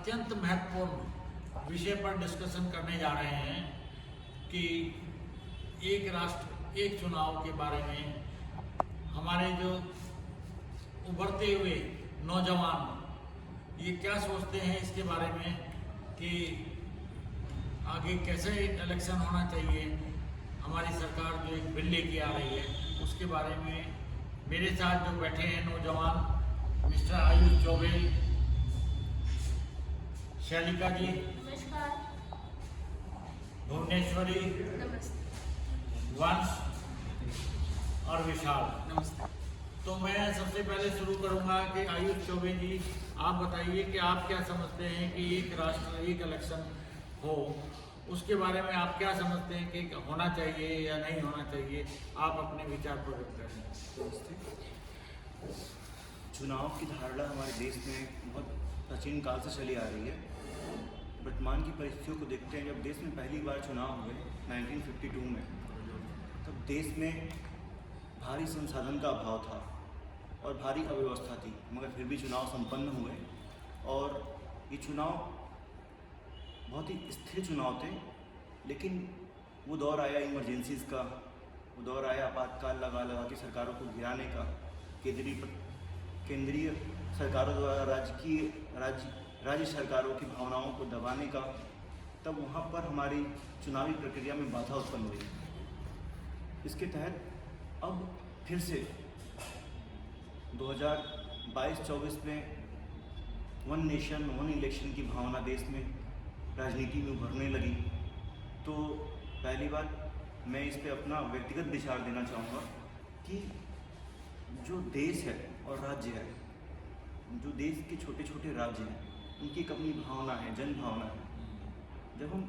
अत्यंत महत्वपूर्ण विषय पर डिस्कशन करने जा रहे हैं कि एक राष्ट्र एक चुनाव के बारे में हमारे जो उभरते हुए नौजवान ये क्या सोचते हैं इसके बारे में कि आगे कैसे इलेक्शन होना चाहिए। हमारी सरकार जो एक बिल लेके आ रही है उसके बारे में मेरे साथ जो बैठे हैं नौजवान मिस्टर आयुष चौबे, शैलिका जी, नमस्कार। भुवनेश्वरी, नमस्ते। वंश और विशाल। नमस्ते। तो मैं सबसे पहले शुरू करूंगा कि आयुष चौबे जी आप बताइए कि आप क्या समझते हैं कि एक राष्ट्र एक इलेक्शन हो, उसके बारे में आप क्या समझते हैं कि होना चाहिए या नहीं होना चाहिए। आप अपने विचार प्रकट करें। चुनाव की धारणा हमारे देश में बहुत प्राचीन काल से चली आ रही है। वर्तमान की परिस्थितियों को देखते हैं, जब देश में पहली बार चुनाव हुए 1952 में, तब देश में भारी संसाधन का अभाव था और भारी अव्यवस्था थी, मगर फिर भी चुनाव संपन्न हुए और ये चुनाव बहुत ही स्थिर चुनाव थे। लेकिन वो दौर आया इमरजेंसीज़ का, वो दौर आया आपातकाल लगा के सरकारों को गिराने का, केंद्रीय सरकारों द्वारा राज्य सरकारों की भावनाओं को दबाने का। तब वहाँ पर हमारी चुनावी प्रक्रिया में बाधा उत्पन्न हुई। इसके तहत अब फिर से 2022-24 में वन नेशन वन इलेक्शन की भावना देश में राजनीति में उभरने लगी। तो पहली बात मैं इस पे अपना व्यक्तिगत विचार देना चाहूँगा कि जो देश है और राज्य है, जो देश के छोटे छोटे राज्य हैं, उनकी एक अपनी भावना है, जन भावना है। जब हम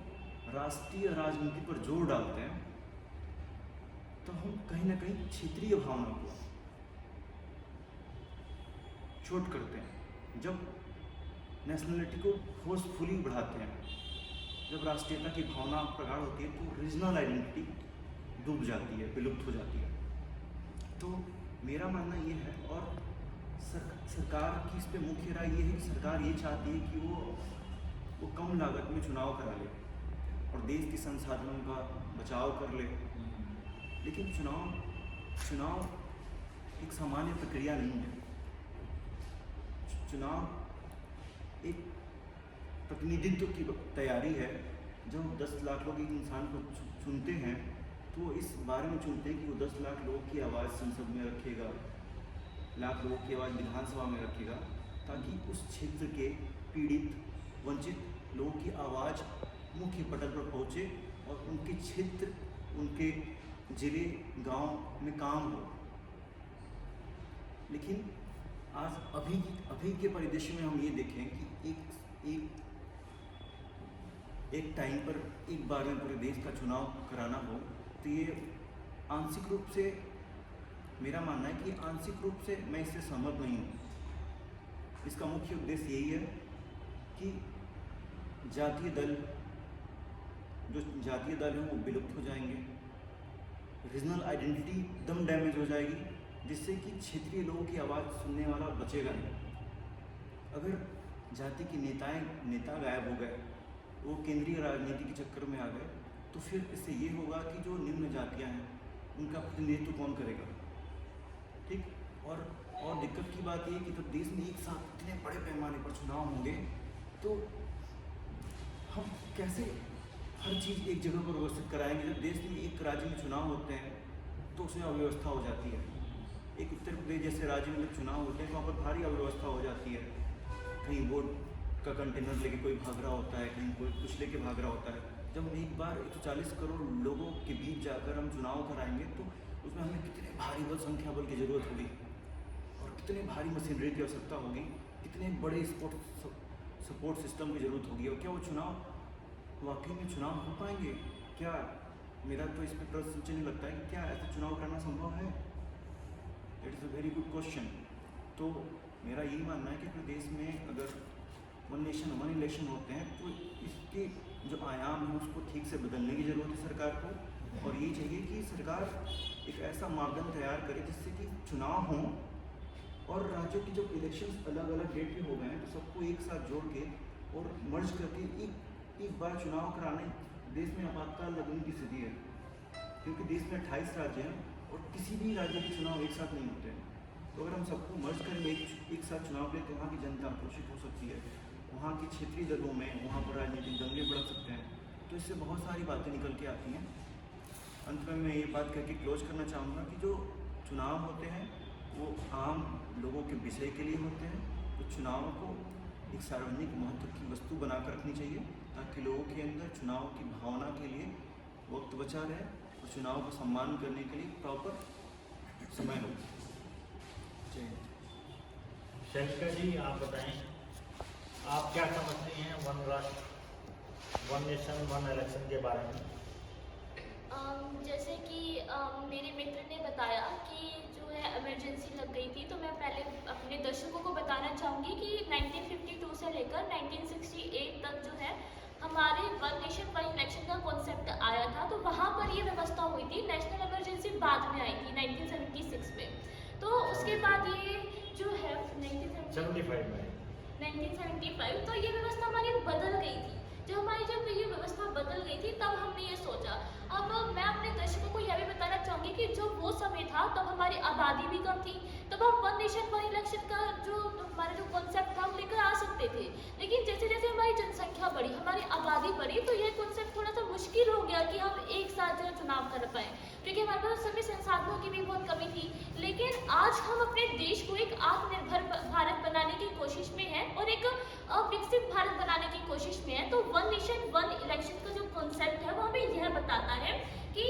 राष्ट्रीय राजनीति पर जोर डालते हैं तो हम कहीं ना कहीं क्षेत्रीय भावना को चोट करते हैं। जब नेशनलिटी को फोर्सफुली बढ़ाते हैं, जब राष्ट्रीयता की भावना प्रगाढ़ होती है, तो रीजनल आइडेंटिटी डूब जाती है, विलुप्त हो जाती है। तो मेरा मानना ये है, और सरकार की इस पे मुख्य राय ये है कि सरकार ये चाहती है कि वो कम लागत में चुनाव करा ले और देश के संसाधनों का बचाव कर ले। लेकिन चुनाव एक सामान्य प्रक्रिया नहीं है। चुनाव एक प्रतिनिधित्व की तैयारी है। जब 10 लाख लोग एक इंसान को चुनते हैं तो वो इस बारे में चुनते हैं कि वो 10 लाख लोगों की आवाज़ संसद में रखेगा, लाख लोगों की आवाज़ विधानसभा में रखेगा, ताकि उस क्षेत्र के पीड़ित वंचित लोगों की आवाज़ मुख्य पटल पर पहुँचे और उनके क्षेत्र, उनके जिले गांव में काम हो। लेकिन आज अभी के परिदृश्य में हम ये देखें कि एक टाइम पर एक बार में पूरे देश का चुनाव कराना हो, तो ये आंशिक रूप से मेरा मानना है कि आंशिक रूप से मैं इससे सहमत नहीं हूँ। इसका मुख्य उद्देश्य यही है कि जातीय दल हैं वो विलुप्त हो जाएंगे, रीजनल आइडेंटिटी एकदम डैमेज हो जाएगी, जिससे कि क्षेत्रीय लोगों की आवाज़ सुनने वाला बचेगा नहीं। अगर जाति के नेता गायब हो गए, वो केंद्रीय राजनीति के चक्कर में आ गए, तो फिर इससे ये होगा कि जो निम्न जातियां हैं उनका प्रतिनिधित्व कौन करेगा। ठीक। और दिक्कत की बात ये कि जब देश में एक साथ इतने बड़े पैमाने पर चुनाव होंगे तो हम कैसे हर चीज़ एक जगह पर व्यवस्थित कराएंगे। जब देश में एक राज्य में चुनाव होते हैं तो उसमें अव्यवस्था हो जाती है। एक उत्तर प्रदेश जैसे राज्य में जब चुनाव होते हैं तो वहाँ पर भारी अव्यवस्था हो जाती है। कहीं वोट का कंटेनर लेके कोई भाग रहा होता है, कहीं कोई कुछ लेके भाग रहा होता है। जब हम एक बार 140 करोड़ लोगों के बीच जाकर हम चुनाव कराएंगे तो उसमें हमें कितने भारी बल संख्या बल की ज़रूरत होगी और कितने भारी मशीनरी की आवश्यकता होगी, कितने बड़े सपोर्ट सिस्टम की ज़रूरत होगी। और क्या वो चुनाव वाकई में चुनाव हो पाएंगे? क्या मेरा तो इस पर प्रश्न चिन्ह लगता है कि क्या ऐसा चुनाव करना संभव है? It is a very good question. तो मेरा यही मानना है कि अपने देश में अगर वन नेशन वन इलेक्शन होते हैं तो इसके जो आयाम है उसको ठीक से बदलने की ज़रूरत है सरकार को। और ये चाहिए कि सरकार एक ऐसा मापदंड तैयार करे जिससे कि चुनाव हों और राज्यों की जब इलेक्शंस अलग अलग डेट पे हो गए हैं तो सबको एक साथ जोड़ के और मर्ज करके एक बार चुनाव कराने देश में आपातकाल लगने की स्थिति है, क्योंकि देश में 28 राज्य हैं और किसी भी राज्य के चुनाव एक साथ नहीं होते हैं। तो अगर हम सबको मर्ज करेंगे एक साथ चुनाव लें तो वहाँ की जनता आक्रोशित हो सकती है, वहाँ के क्षेत्रीय दलों में वहाँ पर राजनीतिक दंगे बढ़ सकते हैं। तो इससे बहुत सारी बातें निकल के आती हैं। अंत में मैं ये बात कह के क्लोज करना चाहूँगा कि जो चुनाव होते हैं वो आम लोगों के विषय के लिए होते हैं, तो चुनाव को एक सार्वजनिक महत्व की वस्तु बनाकर रखनी चाहिए ताकि लोगों के अंदर चुनाव की भावना के लिए वक्त बचा रहे और चुनाव को सम्मान करने के लिए प्रॉपर समय हो। शैलिका जी, आप बताएं, आप क्या समझते हैं वन राष्ट्र वन नेशन वन इलेक्शन के बारे में? जैसे कि मेरे मित्र ने बताया कि जो है इमरजेंसी लग गई थी, तो मैं पहले अपने दर्शकों को बताना चाहूँगी कि 1952 से लेकर 1968 तक जो है हमारे वन नेशन वन इलेक्शन का कॉन्सेप्ट आया था। तो वहाँ पर ये व्यवस्था हुई थी। नेशनल इमरजेंसी बाद में आई थी 1976 में। तो उसके बाद ये जो है 1975 तो ये व्यवस्था हमारी बदल गई थी। जब ये व्यवस्था बदल गई थी तब हमने ये सोचा। अब मैं अपने दर्शकों को यह भी बताना चाहूँगी कि जो वो समय था तब हमारी आबादी भी कम थी, तब हम वन नेशन वन इलेक्शन का हमारा जो कॉन्सेप्ट था हम लेकर आ सकते थे। लेकिन जैसे जैसे हमारी जनसंख्या बढ़ी, हमारी आबादी बढ़ी, तो ये कॉन्सेप्ट थोड़ा सा मुश्किल हो गया कि हम एक साथ जो है चुनाव कर पाएँ, क्योंकि हमारे पास सभी संसाधनों की भी बहुत कमी थी। लेकिन आज हम अपने देश को एक आत्मनिर्भर भारत बनाने की कोशिश में हैं और एक विकसित भारत बनाने की कोशिश में है। तो वन नेशन वन इलेक्शन का जो कॉन्सेप्ट है वो हमें यह बताता है कि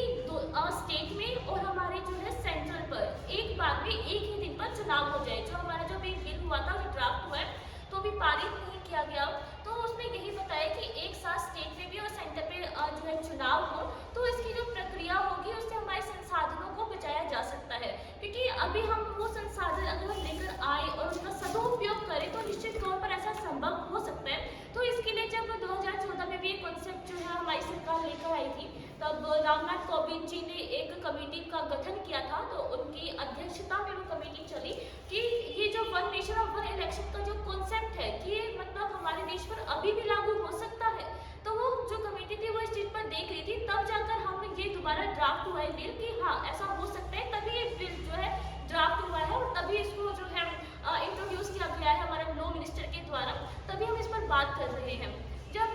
स्टेट में और हमारे जो है सेंट्रल पर एक बार में एक ही दिन पर चुनाव हो जाए। जो हमारा जो भी बिल हुआ था, जो ड्राफ्ट हुआ है, तो भी पारित नहीं किया गया। तो उसमें यही बताया कि एक साथ स्टेट में भी और सेंटर पे जो है चुनाव हो, तो इसकी जो प्रक्रिया होगी उससे हमारे संसाधनों को बचाया जा सकता है। क्योंकि अभी हम वो संसाधन अगर हम लेकर आए और उसका सदुपयोग करें तो निश्चित तौर पर ऐसा संभव हो सकता है। तो इसके लिए जब 2014 में भी ये कॉन्सेप्ट जो है हमारी सरकार लेकर आई थी, तब रामनाथ कोविंद जी ने एक कमेटी का गठन किया था। तो उनकी अध्यक्षता में वो कमेटी चली कि ये जो वन नेशन और वन इलेक्शन का जो कॉन्सेप्ट है कि मतलब हमारे देश पर अभी भी लागू हो सकता है। तो वो जो कमेटी थी वो इस चीज पर देख रही थी, तब जाकर हम ये दोबारा ड्राफ्ट हुआ है बिल कि हाँ ऐसा हो सकता है, तभी ये बिल जो है ड्राफ्ट हुआ है और तभी इसको जो है इंट्रोड्यूस किया गया है हमारे लॉ मिनिस्टर के द्वारा, तभी हम इस पर बात कर रहे हैं। जब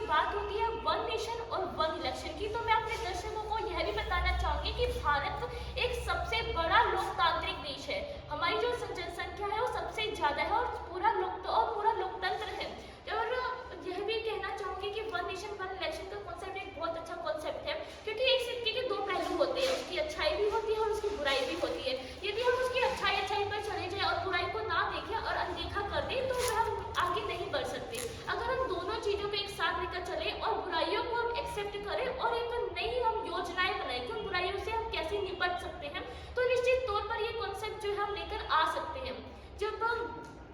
बात होती है वन नेशन और वन इलेक्शन की, तो मैं अपने दर्शकों को यह भी बताना चाहूंगी कि भारत एक सबसे बड़ा लोकतांत्रिक देश है। हमारी जो जनसंख्या है वो सबसे ज्यादा है और पूरा लोकतंत्र है। और यह भी कहना चाहूंगी कि वन नेशन वन इलेक्शन का कॉन्सेप्ट एक बहुत अच्छा कॉन्सेप्ट है, क्योंकि एक सिक्के के दो पहलू होते हैं, उसकी अच्छाई भी होती है और उसकी बुराई भी होती है। यदि हम उसकी अच्छाई पर चले जाए और बुराई को ना देखें और अनदेखा कर दें तो हम आगे नहीं बढ़ सकते। अगर हम दोनों चीजों को एक साथ लेकर चले और बुराइयों को हम एक्सेप्ट करें और एक नई हम योजनाएं बनाएं कि उन बुराइयों से हम कैसे निपट सकते हैं, तो निश्चित तौर पर ये कॉन्सेप्ट जो है हम लेकर आ सकते हैं। जब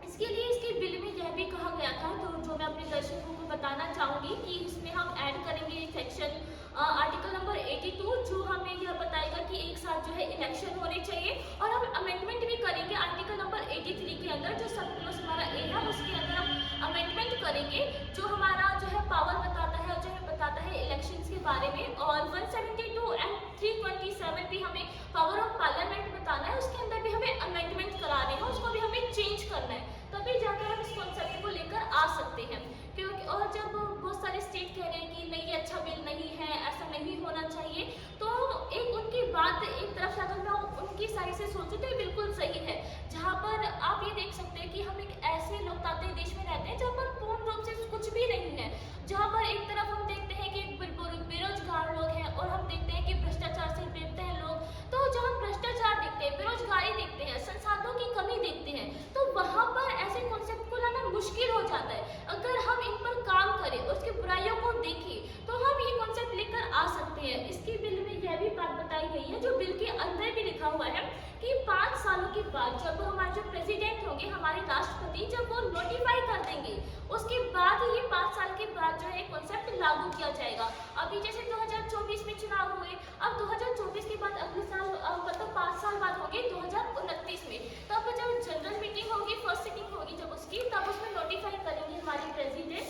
इसके लिए इसके बिल में यह भी कहा गया था, तो जो मैं अपने दर्शकों को बताना चाहूंगी कि इसमें हम ऐड करेंगे सेक्शन आर्टिकल नंबर 82, जो हमें यह बताएगा कि एक साथ जो है इलेक्शन होने चाहिए। और हम अमेंडमेंट भी करेंगे आर्टिकल नंबर 83 के अंदर, जो सब क्लोज हमारा ए है उसके अंदर हम अमेंडमेंट करेंगे, जो हमारा जो है पावर बताता है, जो बताता है इलेक्शंस के बारे में। और 172 एंड 327 भी हमें पावर ऑफ पार्लियामेंट बताना है, उसके अंदर भी हमें अमेंडमेंट कराने हैं, उसको भी हमें चेंज करना है, तभी जाकर हम इस कॉन्सेप्ट को लेकर आ सकते हैं। क्योंकि और जब बहुत सारे स्टेट कह रहे हैं कि नहीं ये अच्छा बिल नहीं है, ऐसा नहीं होना चाहिए, तो एक उनकी बात एक तरफ से अगर मैं उनकी साइड से सोचूं तो ये बिल्कुल सही है। जहाँ पर आप ये देख सकते हैं कि हम एक ऐसे लोकतांत्रिक देश में रहते हैं जहाँ पर पूर्ण रूप से कुछ भी नहीं है, जहाँ पर एक तरफ हम देखते हैं कि बेरोजगार लोग हैं और हम देखते हैं कि भ्रष्टाचार से पीड़ित हैं लोग। तो जब हम भ्रष्टाचार देखते हैं, बेरोजगारी देखते हैं, संसाधनों की कमी देखते हैं, तो वहाँ पर ऐसे कॉन्सेप्ट को लाना मुश्किल हो जाता है। अगर हम इन पर काम करें, उसकी बुराइयों को देखें, तो हम ये कॉन्सेप्ट लेकर आ सकते हैं। इसके बिल में यह भी बात बताई गई है, जो बिल के अंदर भी लिखा हुआ है कि 5 सालों के बाद जब हमारे जो प्रेसिडेंट होंगे, हमारे राष्ट्रपति, जब वो नोटिफाई कर देंगे, उसके बाद ही 5 साल के बाद जो है कॉन्सेप्ट लागू किया जाएगा। अभी जैसे 2024 में चुनाव हुए, अब 2024 के बाद अगले साल मतलब 5 साल बाद होंगे 2029 में, तब जब जनरल मीटिंग होगी, फर्स्ट सिटिंग होगी जब उसकी, तब उसमें नोटिफाई करेंगे हमारे प्रेसिडेंट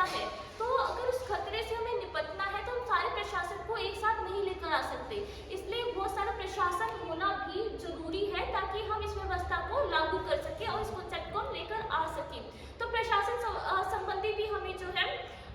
है, तो अगर उस खतरे से हमें निपटना है तो हम सारे प्रशासन को एक साथ नहीं लेकर आ सकते। इसलिए बहुत सारा प्रशासन होना भी जरूरी है ताकि हम इस व्यवस्था को लागू कर सकें और इस कॉन्सेप्ट को हम लेकर आ सकें। तो प्रशासन संबंधी भी हमें जो है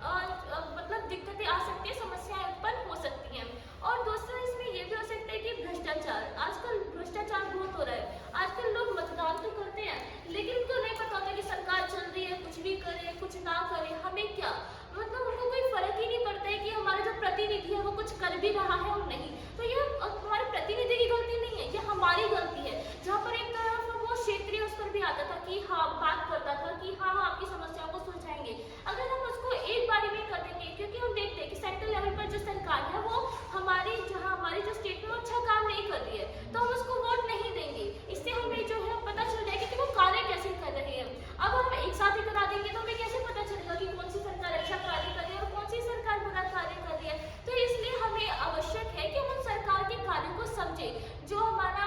मतलब दिक्कतें आ सकती है, समस्याएं उत्पन्न हो सकती हैं। और दूसरा इसमें ये भी हो सकता है कि भ्रष्टाचार, आजकल भ्रष्टाचार बहुत हो रहा है। आजकल लोग मतदान तो करते हैं लेकिन उनको नहीं पता होता कि सरकार चल रही है, कुछ भी करे कुछ ना करे हमें क्या, मतलब उनको कोई फर्क ही नहीं पड़ता है कि हमारा जो प्रतिनिधि है वो कुछ कर भी रहा है और नहीं। तो ये हमारे प्रतिनिधि की गलती नहीं है, ये हमारी गलती है। जहाँ पर एक तरफ वो क्षेत्रीय उस पर भी आता था कि हाँ बात करता था कि हाँ आपकी समस्याओं को सुलझाएंगे, अगर हम उसको एक बारी में कर देंगे, क्योंकि हम देखते हैं कि सेंट्रल लेवल पर जो सरकार है वो हमारी जो स्टेट में अच्छा काम नहीं कर रही है तो हम उसको वोट नहीं देंगे। इससे हमें जो है पता चल जाएगा कि वो कार्य कैसे कर रहे हैं। अब हम एक साथ ही करा देंगे तो हमें कैसे पता चलेगा कि कौन सी सरकार अच्छा कार्य कर रही है और कौन सी सरकार बुरा कार्य कर रही है। तो इसलिए हमें आवश्यक है कि हम उन सरकार के कार्यों को समझें। जो हमारा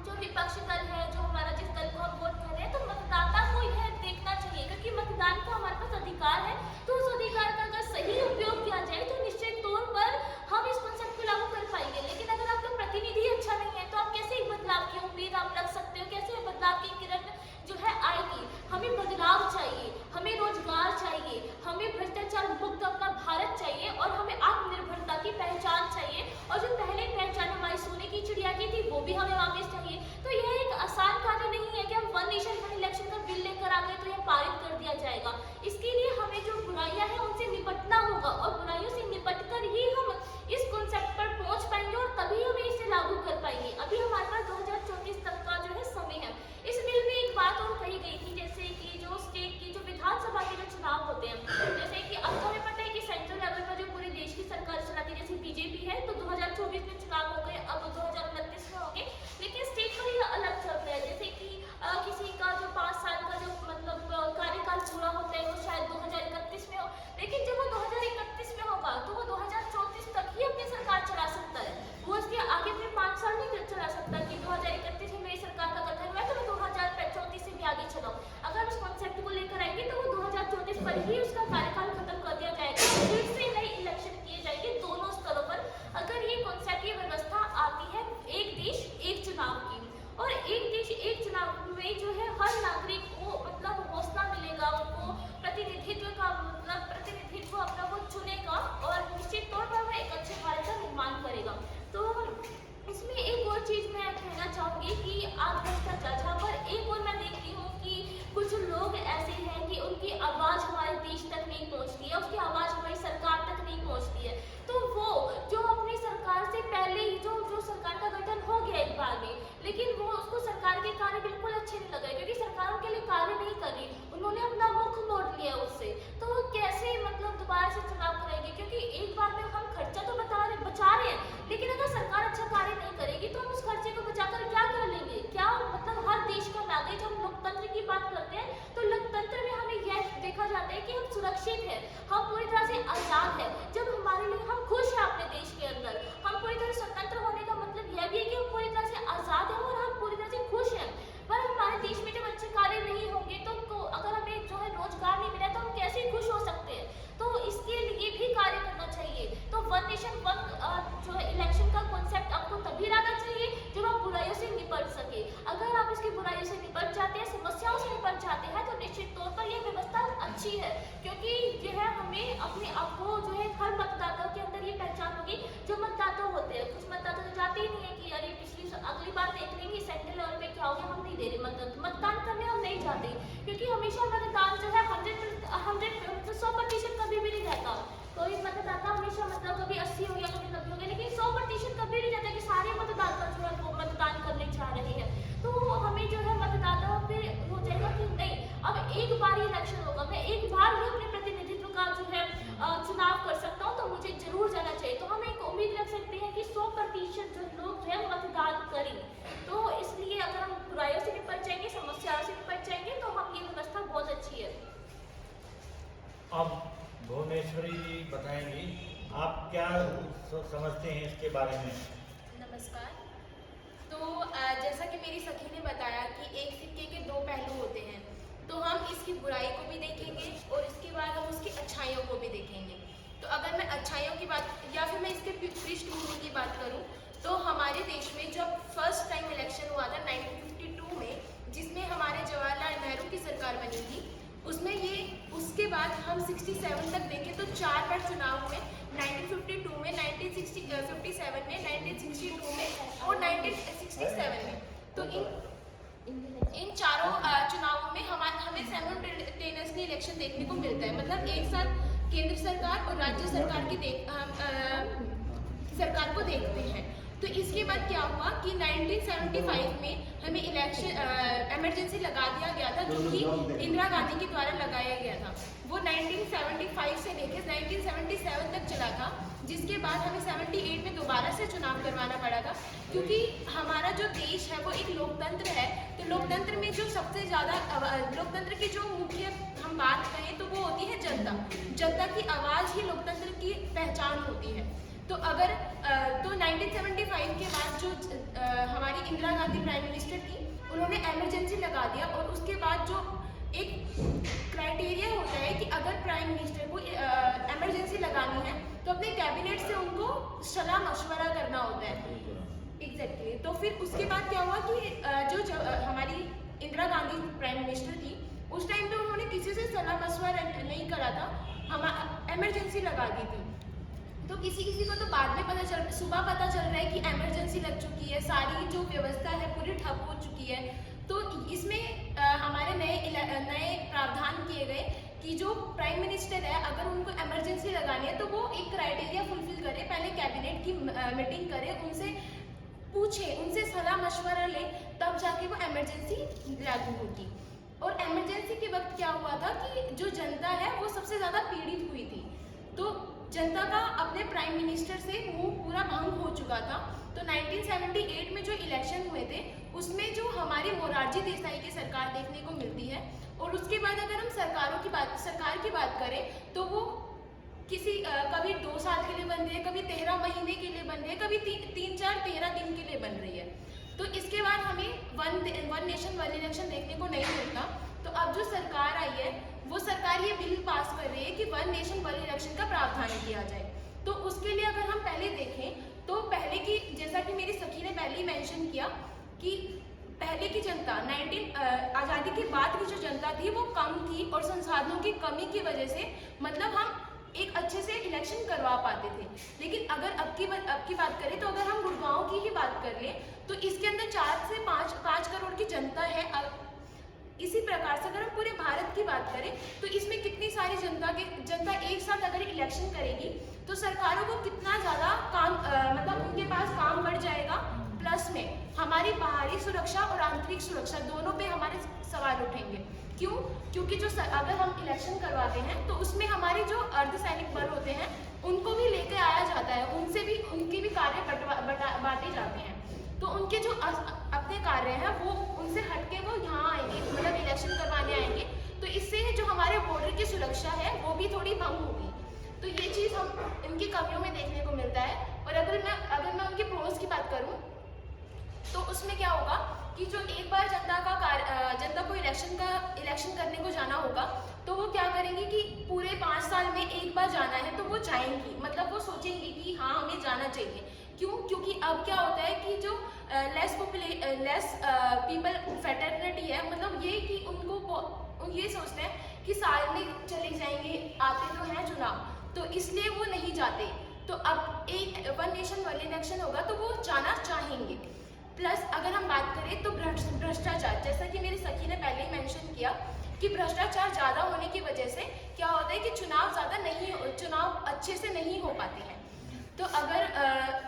जो विपक्षी दल है, जो हमारा जिस दल को हम वोट कर रहे हैं, तो मतदाता को यह देखना चाहिए क्योंकि मतदान का हमारे पास अधिकार है। तो उस अधिकार का अगर सही उपयोग किया जाए तो निश्चित तौर पर हम इस कॉन्सेप्ट को लागू कर पाएंगे। लेकिन अगर आपका प्रतिनिधि अच्छा नहीं है तो आप कैसे एक बदलाव की उम्मीद आप रख सकते हो, कैसे बदलाव की किरण जो है आएगी। हमें बदलाव चाहिए, हमें रोजगार चाहिए, हमें भ्रष्टाचार मुक्त अपना भारत चाहिए और हमें आत्मनिर्भरता की पहचान चाहिए। और जो पहले पहचान हमारी सोने की चिड़िया की थी वो भी हमें वापस चाहिए। तो यह एक आसान कार्य नहीं है कि हम वन नेशन वन इलेक्शन का बिल लेकर आ गए तो यह पारित कर दिया जाएगा। इसके लिए हमें जो बुराइयां हैं उनसे निपटना होगा और बुराइयों से निपटकर ही हम इस कॉन्सेप्ट पर पहुंच पाएंगे और तभी हम इसे लागू कर पाएंगे। अभी हमारे पास 2034 तक का जो है समय है। इस बिल में एक बात और कही गई थी, जैसे कि जो स्टेट की जो विधानसभा के जो चुनाव होते हैं, जैसे कि अब हमें पता है कि सेंट्रल लेवल पर जो पूरे देश की सरकार चलाती है, जैसे बीजेपी है, तो 2024 में चुनाव हो गए, अब 2029 में हो गए, लेकिन स्टेट पर यह अलग चलता है। जैसे कि किसी का जो 5 साल का जो मतलब कार्यकाल पूरा होता है वो शायद 2031 में हो, लेकिन जब वो 2031 में होगा तो वो 2034 तक ही अपनी सरकार चला सकता है। वो उसके आगे फिर 5 साल नहीं चला सकता कि 2031 में मेरी सरकार का गठन हुआ है तो मैं 2034 से भी आगे चलाऊं। अगर उस कॉन्सेप्ट को लेकर आएंगे तो वो 2034 पर ही उसका कार्यकाल खत्म कर दिया जाएगा, फिर से नए इलेक्शन किए जाएंगे दोनों स्तरों पर। अगर ये कॉन्सेप्ट, ये व्यवस्था आती है एक देश एक चुनाव की, और एक देश एक चुनाव में जो है हर नागरिक को मतलब हौसला मिलेगा, उनको प्रतिनिधित्व का मतलब प्रतिनिधित्व अपना वो चुनेगा और निश्चित तौर पर वह एक अच्छे भारत का निर्माण करेगा। तो इसमें एक और चीज मैं कहना चाहूंगी कि आप भ्रष्टाचार, जहाँ पर एक और मैं देखती हूँ कि कुछ लोग ऐसे हैं कि उनकी आवाज हमारे देश तक नहीं पहुँचती है, उसकी आवाज हमारी सरकार तक नहीं पहुँचती है। तो वो जो अपनी सरकार से पहले ही जो सरकार का गठन हो गया एक बार में, लेकिन वो उसको सरकार के कार्य बिल्कुल अच्छे नहीं लगे क्योंकि सरकार उनके लिए कार्य नहीं कर रही, उन्होंने अपना मुख मोड़ लिया उससे। तो वो कैसे मतलब दोबारा से चुनाव करेंगे, क्योंकि एक बार में हम खर्चा तो बचा रहे हैं, लेकिन अगर सरकार अच्छा कार्य नहीं करेगी तो हम उस खर्चे को बचाकर क्या कर लेंगे। क्या मतलब हर देश का नागरिक, जब हम लोकतंत्र की बात करते हैं तो लोकतंत्र में हमें यह देखा जाता है कि हम सुरक्षित है, हम पूरी तरह से आजाद है। जब हमारे लिए हम खुश हैं अपने देश के अंदर, हम पूरी तरह स्वतंत्र होने का मतलब यह भी है कि हम पूरी तरह से आजाद हैं और हम पूरी तरह से खुश हैं। पर हमारे देश में जब अच्छे कार्य नहीं होंगे तो अगर हमें जो है रोजगार नहीं मिला तो हम कैसे खुश हो सकते हैं। तो इसके लिए भी कार्य करना चाहिए। तो वन नेशन वन जो है इलेक्शन का कॉन्सेप्ट आपको तभी लाना चाहिए जब आप बुराइयों से निपट सके। अगर आप इसकी बुराइयों से निपट जाते हैं, समस्याओं से निपट जाते हैं, तो निश्चित तौर पर यह व्यवस्था अच्छी है, क्योंकि यह हमें अपने आप को जो है हर मतदाता के अंदर ये पहचान होगी। जो मतदाता होते हैं, कुछ मतदाता तो जाते ही नहीं है कि अरे अगली बार देख लेंगे सेंट्रल लेवल पे क्या हो गया, हम नहीं दे रहे मतदान करने, हम नहीं जाते, क्योंकि हमेशा मतदान जो है 100% कभी भी नहीं रहता। कोई मतदाता हमेशा मतलब कभी 80 हो गया, कभी 90 हो गया, लेकिन 100% कभी नहीं रहता कि सारे मतदाता जो है वो मतदान करने चाह रहे हैं। तो हमें जो है मतदाताओं पे हो जाएगा कि नहीं, अब एक बार ही इलेक्शन होगा, मैं एक बार ही अपने प्रतिनिधित्व का जो है चुनाव कर सकता हूँ, तो मुझे जरूर जाना चाहिए। तो हम एक उम्मीद रख सकते हैं कि 100% जो लोग जो है मतदान करें। तो इसलिए अगर हम बुराइयों से निपट जाएंगे, समस्याओं से निपट जाएंगे, तो हम ये व्यवस्था बहुत अच्छी है। अब भुवनेश्वरी जी बताएंगी आप क्या समझते हैं इसके बारे में। नमस्कार। तो जैसा कि मेरी सखी ने बताया कि एक सिक्के के दो पहलू होते हैं, तो हम इसकी बुराई को भी देखेंगे और इसके बाद हम उसकी अच्छाइयों को भी देखेंगे। तो अगर मैं अच्छाइयों की बात या फिर मैं इसके पृष्ठभूमि की बात करूं, तो हमारे देश में जब फर्स्ट टाइम इलेक्शन हुआ था 1952 में, जिसमें हमारे जवाहरलाल नेहरू की सरकार बनी थी, उसके बाद हम 67 तक देखें तो 4 बार चुनाव हुए, 1952 में, 1957 में, 1962 में और 1967 में। तो इन चारों चुनावों में हमें साइमल्टेनियसली इलेक्शन देखने को मिलता है, मतलब एक साथ केंद्र सरकार और राज्य सरकार की सरकार को देखते हैं। तो इसके बाद क्या हुआ कि 1975 में हमें इलेक्शन इमरजेंसी लगा दिया गया था, जो कि इंदिरा गांधी के द्वारा लगाया गया था। वो 1975 से लेकर 1977 तक चला था, जिसके बाद हमें 78 में दोबारा से चुनाव करवाना पड़ा था, क्योंकि हमारा जो देश है वो एक लोकतंत्र है। तो लोकतंत्र में जो सबसे ज़्यादा लोकतंत्र की जो मुख्य हम बात करें तो वो होती है जनता। जनता की आवाज़ ही लोकतंत्र की पहचान होती है। तो अगर 1975 के बाद जो हमारी इंदिरा गांधी प्राइम मिनिस्टर थी, उन्होंने इमरजेंसी लगा दिया, और उसके बाद जो एक क्राइटेरिया होता है कि अगर प्राइम मिनिस्टर को इमरजेंसी लगानी है तो अपने कैबिनेट से उनको सलाह मशवरा करना होता है। एग्जैक्टली। तो फिर उसके बाद क्या हुआ कि जो हमारी इंदिरा गांधी प्राइम मिनिस्टर थी, उस टाइम पे उन्होंने किसी से सलाह मशवरा नहीं करा था, हम इमरजेंसी लगा दी थी। तो किसी को तो बाद में सुबह पता चल रहा है कि इमरजेंसी लग चुकी है, सारी जो व्यवस्था है पूरी ठप हो चुकी है। तो इसमें हमारे नए प्रावधान किए गए कि जो प्राइम मिनिस्टर है, अगर उनको इमरजेंसी लगानी है तो वो एक क्राइटेरिया फुलफिल करे, पहले कैबिनेट की मीटिंग करे, उनसे पूछे, उनसे सलाह मशवरा ले, तब जाके वो इमरजेंसी लागू होगी। और इमरजेंसी के वक्त क्या हुआ था कि जो जनता है वो सबसे ज़्यादा पीड़ित हुई थी। तो जनता का अपने प्राइम मिनिस्टर से मुंह पूरा भंग हो चुका था। तो 1978 में जो इलेक्शन हुए थे, उसमें जो हमारी मोरारजी देसाई की सरकार देखने को मिलती है, और उसके बाद अगर हम सरकार की बात करें तो वो कभी 2 साल के लिए बन रही है, कभी 13 महीने के लिए बन रही है, कभी 13 दिन के लिए बन रही है। तो इसके बाद हमें वन नेशन वन इलेक्शन देखने को नहीं मिलता। तो अब जो सरकार आई है, वो सरकार ये बिल पास कर रही है कि वन नेशन वन इलेक्शन का प्रावधान किया जाए। तो उसके लिए अगर हम पहले देखें तो पहले की, जैसा कि मेरी सखी ने पहले ही मेंशन किया कि पहले की जनता आज़ादी के बाद की जो जनता थी वो कम थी, और संसाधनों की कमी की वजह से मतलब हम एक अच्छे से इलेक्शन करवा पाते थे। लेकिन अगर अब की बात करें, तो अगर हम गुड़गांव की ही बात कर लें तो इसके अंदर 4 से 5 करोड़ की जनता है। इसी प्रकार से अगर हम पूरे भारत की बात करें तो इसमें कितनी सारी जनता एक साथ अगर इलेक्शन करेगी तो सरकारों को कितना ज़्यादा काम मतलब उनके पास काम बढ़ जाएगा। प्लस में हमारी बाहरी सुरक्षा और आंतरिक सुरक्षा दोनों पे हमारे सवाल उठेंगे। क्यों? क्योंकि अगर हम इलेक्शन करवाते हैं तो उसमें हमारे जो अर्धसैनिक बल होते हैं उनको भी लेके आया जाता है, उनके भी कार्य बांटे जाते हैं। तो उनके जो अपने कार्य हैं वो उनसे हटके वो यहाँ आएंगे, मतलब इलेक्शन करवाने आएंगे। तो इससे जो हमारे बॉर्डर की सुरक्षा है वो भी थोड़ी भंग होगी। तो ये चीज़ हम इनकी कमियों में देखने को मिलता है। और अगर मैं उनके प्रोज की बात करूँ तो उसमें क्या होगा कि जो एक बार जनता को इलेक्शन करने को जाना होगा तो वो क्या करेंगे कि पूरे 5 साल में एक बार जाना है तो वो जाएंगी, मतलब वो सोचेंगी कि हाँ हमें जाना चाहिए। क्यों? क्योंकि अब क्या होता है कि जो लेस पीपल फैटर्निटी है, मतलब ये कि उनको ये सोचते हैं कि साल में चले जाएंगे, आते तो हैं चुनाव, तो इसलिए वो नहीं जाते। तो अब एक वन नेशन वन इलेक्शन होगा तो वो जाना चाहेंगे। प्लस अगर हम बात करें तो भ्रष्टाचार, जैसा कि मेरी सखी ने पहले ही मेंशन किया कि भ्रष्टाचार ज़्यादा होने की वजह से क्या होता है कि चुनाव अच्छे से नहीं हो पाते हैं। तो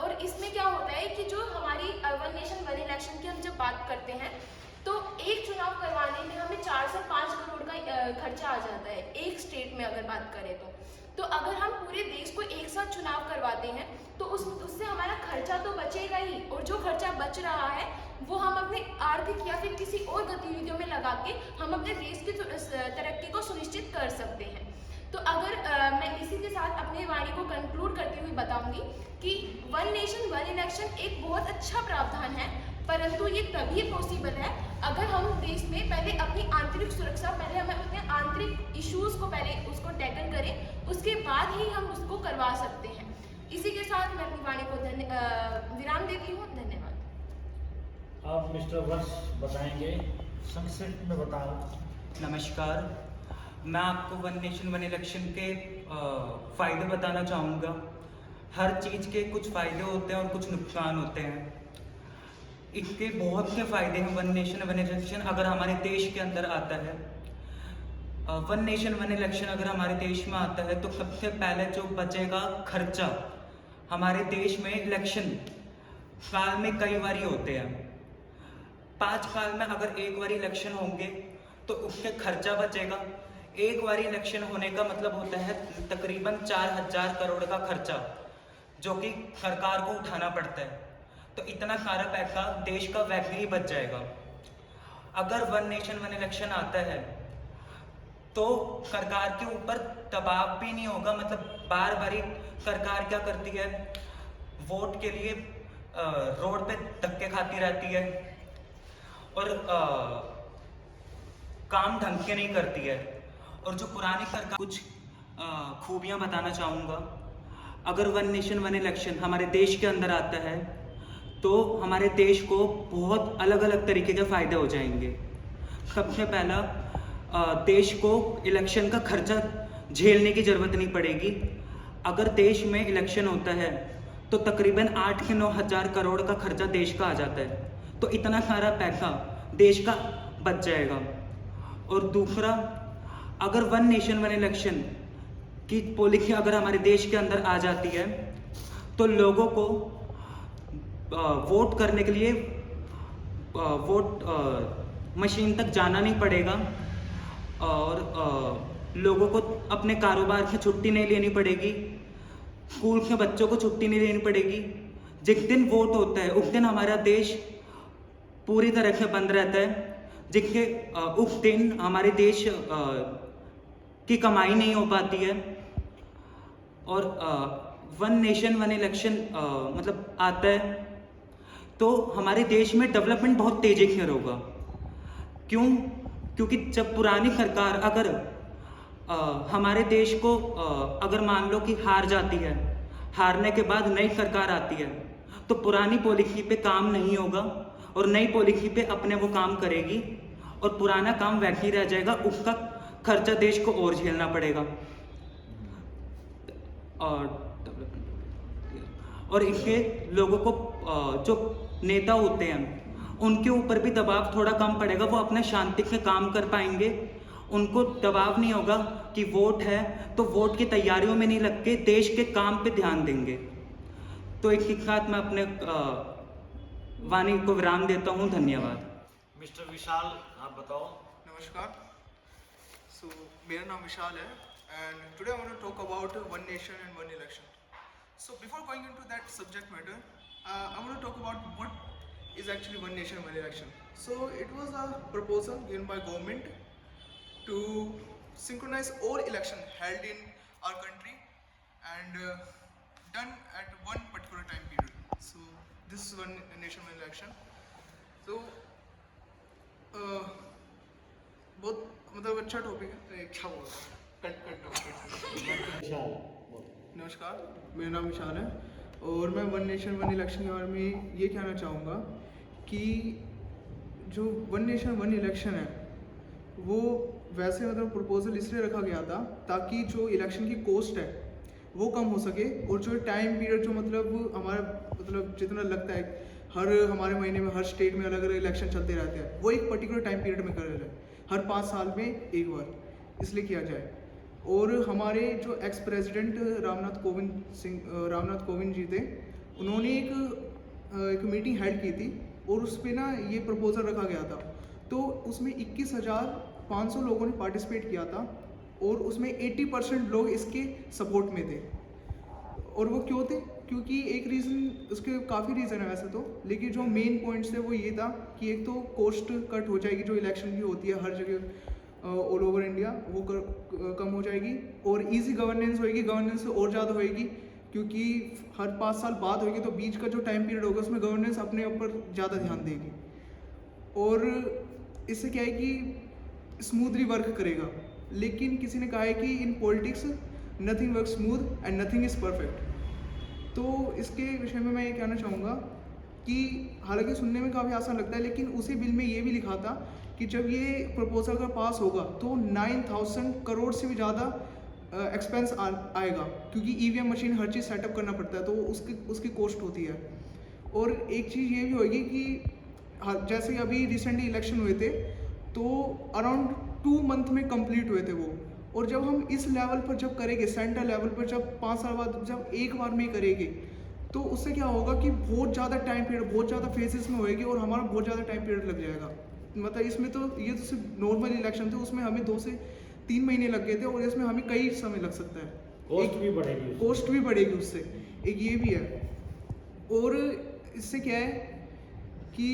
और इसमें क्या होता है कि जो हमारी वन नेशन वन इलेक्शन की हम जब बात करते हैं तो एक चुनाव करवाने में हमें 4 से 5 करोड़ का खर्चा आ जाता है एक स्टेट में अगर बात करें तो अगर हम पूरे देश को एक साथ चुनाव करवाते हैं तो उससे हमारा खर्चा तो बचेगा ही, और जो खर्चा बच रहा है वो हम अपने आर्थिक या फिर किसी और गतिविधियों में लगा के हम अपने देश की तरक्की को सुनिश्चित कर सकते हैं। तो अगर मैं इसी के साथ अपने वाणी को कंक्लूड करते हुए बताऊंगी कि वन नेशन वन इलेक्शन एक बहुत अच्छा प्रावधान है, परंतु ये तभी पॉसिबल है अगर हम देश में पहले अपनी आंतरिक सुरक्षा, पहले हमें अपने आंतरिक इश्यूज को पहले उसको टैकल करें, उसके बाद ही हम उसको करवा सकते हैं। इसी के साथ मैं अपनी वाणी को विराम देती हूँ। धन्यवाद। अब मिस्टर वर्ष बताएंगे, संक्षिप्त में बताओ। नमस्कार, मैं आपको वन नेशन वन इलेक्शन के फ़ायदे बताना चाहूँगा। हर चीज़ के कुछ फ़ायदे होते हैं और कुछ नुकसान होते हैं। इसके बहुत से फ़ायदे हैं वन नेशन वन इलेक्शन अगर हमारे देश के अंदर आता है। वन नेशन वन इलेक्शन अगर हमारे देश में आता है तो सबसे पहले जो बचेगा खर्चा, हमारे देश में इलेक्शन साल में कई बारी होते हैं। 5 साल में अगर एक बार इलेक्शन होंगे तो उससे खर्चा बचेगा। एक बार इलेक्शन होने का मतलब होता है तकरीबन 4000 करोड़ का खर्चा, जो कि सरकार को उठाना पड़ता है। तो इतना सारा पैसा देश का वैसे ही बच जाएगा। अगर वन नेशन वन इलेक्शन आता है तो सरकार के ऊपर दबाव भी नहीं होगा। मतलब बार बार सरकार क्या करती है, वोट के लिए रोड पे धक्के खाती रहती है और काम ढंग के नहीं करती है। और जो पुरानी सरकार, कुछ खूबियां बताना चाहूँगा। अगर वन नेशन वन इलेक्शन हमारे देश के अंदर आता है तो हमारे देश को बहुत अलग अलग तरीके के फ़ायदे हो जाएंगे। सबसे पहला, देश को इलेक्शन का खर्चा झेलने की ज़रूरत नहीं पड़ेगी। अगर देश में इलेक्शन होता है तो तकरीबन 8 से 9 हज़ार करोड़ का खर्चा देश का आ जाता है। तो इतना सारा पैसा देश का बच जाएगा। और दूसरा, अगर वन नेशन वन इलेक्शन की पॉलिसी अगर हमारे देश के अंदर आ जाती है तो लोगों को वोट करने के लिए वोट मशीन तक जाना नहीं पड़ेगा और लोगों को अपने कारोबार से छुट्टी नहीं लेनी पड़ेगी, स्कूल के बच्चों को छुट्टी नहीं लेनी पड़ेगी। जिस दिन वोट होता है उस दिन हमारा देश पूरी तरह से बंद रहता है, जिसके उस दिन हमारे देश की कमाई नहीं हो पाती है। और वन नेशन वन इलेक्शन मतलब आता है तो हमारे देश में डेवलपमेंट बहुत तेजी से होगा। क्यों? क्योंकि जब पुरानी सरकार अगर हमारे देश को अगर मान लो कि हार जाती है, हारने के बाद नई सरकार आती है तो पुरानी पॉलिसी पे काम नहीं होगा और नई पॉलिसी पे अपने वो काम करेगी और पुराना काम वैसे ही रह जाएगा। उसका खर्चा देश को और झेलना पड़ेगा। और इसके लोगों को जो नेता होते हैं उनके ऊपर भी दबाव थोड़ा कम पड़ेगा। वो अपने शांति से काम कर पाएंगे। उनको दबाव नहीं होगा कि वोट है तो वोट की तैयारियों में नहीं लग के देश के काम पे ध्यान देंगे। तो एक साथ मैं अपने वाणी को विराम देता हूँ। धन्यवाद। मिस्टर विशाल, आप बताओ। नमस्कार। सो मेरा नाम विशाल है and today I want to talk about one nation and one election. So before going into that subject matter, I want to talk about what is actually one nation one election. So it was a proposal given by government to synchronize all election held in our country and done at one particular time period. So this is one nation one election. So बहुत मतलब अच्छा topic है। क्या बोल रहा हूँ, नमस्कार, मेरा नाम विशाल है और मैं वन नेशन वन इलेक्शन के बारे में ये कहना चाहूँगा कि जो वन नेशन वन इलेक्शन है वो वैसे मतलब प्रपोजल इसलिए रखा गया था ताकि जो इलेक्शन की कॉस्ट है वो कम हो सके और जो टाइम पीरियड जो मतलब हमारा मतलब जितना लगता है हर हमारे महीने में हर स्टेट में अलग अलग इलेक्शन चलते रहते हैं, वो एक पर्टिकुलर टाइम पीरियड में कर जाए, हर 5 साल में एक बार इसलिए किया जाए। और हमारे जो एक्स प्रेसिडेंट रामनाथ कोविंद जी थे, उन्होंने एक मीटिंग हेल्ड की थी और उस पर ना ये प्रपोजल रखा गया था। तो उसमें 21,500 लोगों ने पार्टिसिपेट किया था और उसमें 80% लोग इसके सपोर्ट में थे। और वो क्यों थे? क्योंकि एक रीज़न, उसके काफ़ी रीज़न है वैसे तो, लेकिन जो मेन पॉइंट्स थे वो ये था कि एक तो कॉस्ट कट हो जाएगी, जो इलेक्शन की होती है हर जगह ऑल ओवर इंडिया, वो कम हो जाएगी और इजी गवर्नेंस होएगी, गवर्नेंस और ज़्यादा होएगी क्योंकि हर 5 साल बाद होएगी तो बीच का जो टाइम पीरियड होगा उसमें गवर्नेंस अपने ऊपर ज़्यादा ध्यान देगी। और इससे क्या है कि स्मूथली वर्क करेगा। लेकिन किसी ने कहा है कि in politics nothing work smooth and nothing is perfect. तो इसके विषय में मैं ये कहना चाहूँगा कि हालांकि सुनने में काफ़ी आसान लगता है, लेकिन उसी बिल में ये भी लिखा था कि जब ये प्रपोजल का पास होगा तो 9,000 करोड़ से भी ज़्यादा एक्सपेंस आएगा, क्योंकि ईवीएम मशीन हर चीज़ सेटअप करना पड़ता है, तो उसकी कॉस्ट होती है। और एक चीज़ ये भी होगी कि जैसे अभी रिसेंटली इलेक्शन हुए थे तो अराउंड 2 मंथ में कंप्लीट हुए थे वो, और जब हम इस लेवल पर जब करेंगे, सेंटर लेवल पर जब 5 साल बाद जब एक बार में करेंगे, तो उससे क्या होगा कि बहुत ज़्यादा टाइम पीरियड, बहुत ज़्यादा फेजेस में होएगी और हमारा बहुत ज़्यादा टाइम पीरियड लग जाएगा। मतलब इसमें तो ये तो सिर्फ नॉर्मल इलेक्शन थे, उसमें हमें 2 से 3 महीने लग गए थे, और इसमें हमें कई समय लग सकता है। कॉस्ट भी बढ़ेगी उससे, एक ये भी है। और इससे क्या है कि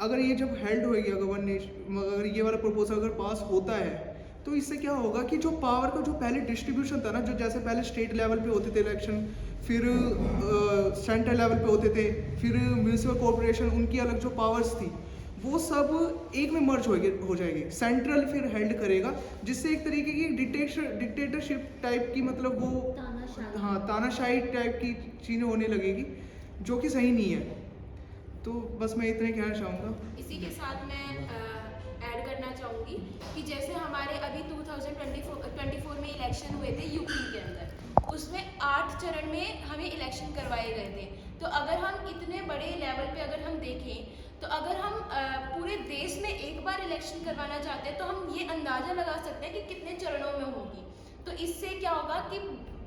अगर ये जब हेल्ड होएगी, अगर ये वाला प्रपोजल अगर पास होता है, तो इससे क्या होगा कि जो पावर का जो पहले डिस्ट्रीब्यूशन था ना, जो जैसे पहले स्टेट लेवल पे होते थे इलेक्शन, फिर सेंट्रल लेवल पे होते थे, फिर म्यूनिसिपल कॉर्पोरेशन, उनकी अलग जो पावर्स थी, वो सब एक में मर्ज हो जाएगी। सेंट्रल फिर हेल्ड करेगा, जिससे एक तरीके की डिक्टेटरशिप टाइप की, मतलब वो तानाशाही टाइप की चीज़ें होने लगेगी, जो कि सही नहीं है। तो बस मैं इतना ही कहना चाहूँगा। इसी के साथ मैं ऐड करना चाहूँगी कि जैसे हमारे अभी 2024 में इलेक्शन हुए थे यूपी के अंदर, उसमें 8 चरण में हमें इलेक्शन करवाए गए थे। तो अगर हम इतने बड़े लेवल पे अगर हम देखें, तो अगर हम पूरे देश में एक बार इलेक्शन करवाना चाहते हैं, तो हम ये अंदाज़ा लगा सकते हैं कि कितने चरणों में होगी। तो इससे क्या होगा कि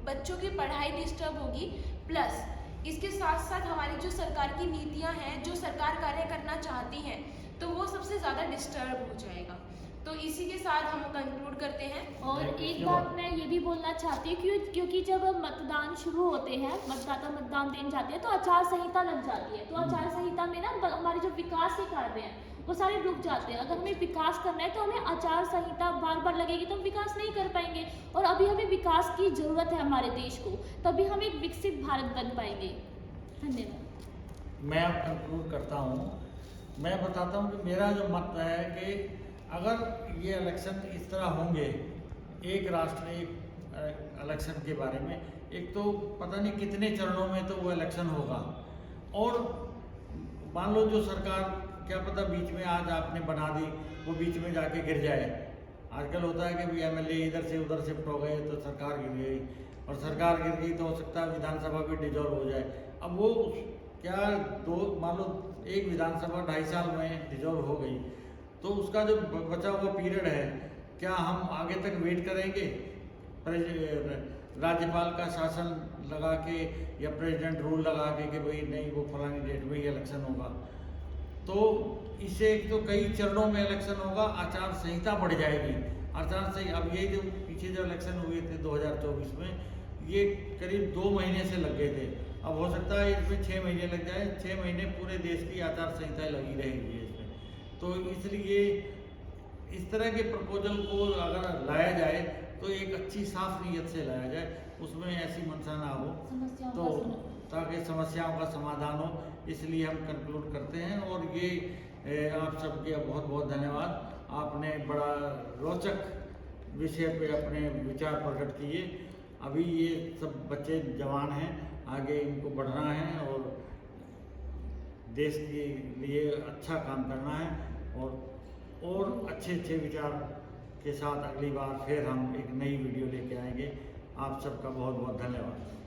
बच्चों की पढ़ाई डिस्टर्ब होगी, प्लस इसके साथ साथ हमारी जो सरकार की नीतियां हैं, जो सरकार कार्य करना चाहती हैं, तो वो सबसे ज़्यादा डिस्टर्ब हो जाएगा। तो इसी के साथ हम कंक्लूड करते हैं। और एक बात मैं ये भी बोलना चाहती हूँ, क्योंकि जब मतदान शुरू होते हैं, मतदाता मतदान देने जाते हैं, तो आचार संहिता लग जाती है। तो आचार संहिता में ना हमारे जो विकास के कार्य हैं वो सारे रुक जाते हैं। अगर हमें विकास करना है तो हमें आचार संहिता बार बार लगेगी, तो हम विकास नहीं कर पाएंगे। और अभी हमें विकास की ज़रूरत है हमारे देश को, तभी हम एक विकसित भारत बन पाएंगे। धन्यवाद। मैं अब कंक्लूड करता हूँ। मैं बताता हूँ कि मेरा जो मत है कि अगर ये इलेक्शन इस तरह होंगे, एक राष्ट्र एक इलेक्शन के बारे में, एक तो पता नहीं कितने चरणों में तो वो इलेक्शन होगा, और मान लो जो सरकार, क्या पता बीच में आज आपने बना दी, वो बीच में जाके गिर जाए। आजकल होता है कि भी एमएलए इधर से उधर शिफ्ट हो गए तो सरकार गिर गई, और सरकार गिर गई तो हो सकता है विधानसभा भी डिजॉल्व हो जाए। अब वो क्या मान लो एक विधानसभा 2.5 साल में डिजॉल्व हो गई, तो उसका जो बचा हुआ पीरियड है, क्या हम आगे तक वेट करेंगे राज्यपाल का शासन लगा के या प्रेसिडेंट रूल लगा के कि भाई नहीं वो फलानी डेट में ही इलेक्शन होगा? तो इससे एक तो कई चरणों में इलेक्शन होगा, आचार संहिता बढ़ जाएगी। आचार संहिता, अब ये जो पीछे जो इलेक्शन हुए थे 2024 में, ये करीब 2 महीने से लग गए थे। अब हो सकता है इसमें 6 महीने लग जाए। 6 महीने पूरे देश की आचार संहिता लगी रहेगी इसमें। तो इसलिए इस तरह के प्रपोजल को अगर लाया जाए तो एक अच्छी साफ नीयत से लाया जाए, उसमें ऐसी मंशा ना हो, तो ताकि समस्याओं का समाधान हो। इसलिए हम कंक्लूड करते हैं। और ये आप सबके बहुत बहुत धन्यवाद। आपने बड़ा रोचक विषय पे अपने विचार प्रकट किए। अभी ये सब बच्चे जवान हैं, आगे इनको बढ़ना है और देश के लिए अच्छा काम करना है, और अच्छे अच्छे विचार के साथ अगली बार फिर हम एक नई वीडियो लेके आएंगे। आप सबका बहुत बहुत धन्यवाद।